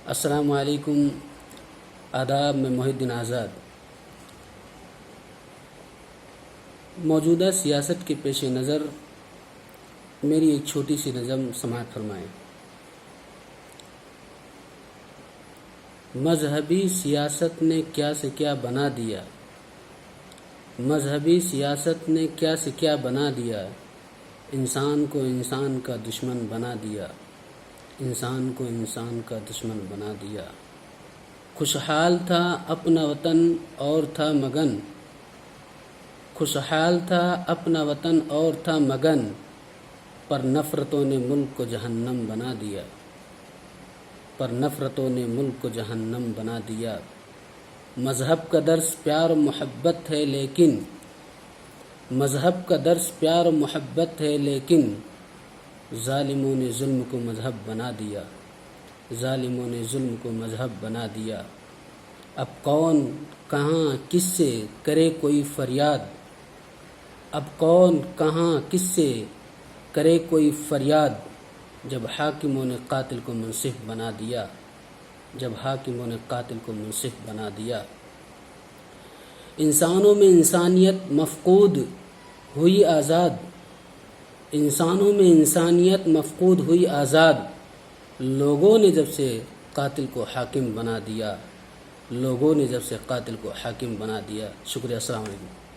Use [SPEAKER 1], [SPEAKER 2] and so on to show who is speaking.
[SPEAKER 1] السلام علیکم، آداب۔ میں محی الدین آزاد۔ موجودہ سیاست کے پیش نظر میری ایک چھوٹی سی نظم سماعت فرمائیں۔ مذہبی سیاست نے کیا سے کیا بنا دیا، مذہبی سیاست نے کیا سے کیا بنا دیا، انسان کو انسان کا دشمن بنا دیا، انسان کو انسان کا دشمن بنا دیا۔ خوشحال تھا اپنا وطن اور تھا مگن، خوشحال تھا اپنا وطن اور تھا مگن، پر نفرتوں نے ملک کو جہنم بنا دیا، پر نفرتوں نے ملک کو جہنم بنا دیا۔ مذہب کا درس پیار و محبت ہے لیکن، مذہب کا درس پیار و محبت ہے لیکن، ظالموں نے ظلم کو مذہب بنا دیا، ظالموں نے ظلم کو مذہب بنا دیا۔ اب کون کہاں کس سے کرے کوئی فریاد، اب کون کہاں کس سے کرے کوئی فریاد، جب حاکموں نے قاتل کو منصف بنا دیا، جب حاکموں نے قاتل کو منصف بنا دیا۔ انسانوں میں انسانیت مفقود ہوئی آزاد، انسانوں میں انسانیت مفقود ہوئی آزاد، لوگوں نے جب سے قاتل کو حاکم بنا دیا، لوگوں نے جب سے قاتل کو حاکم بنا دیا۔ شکریہ، السلام علیکم۔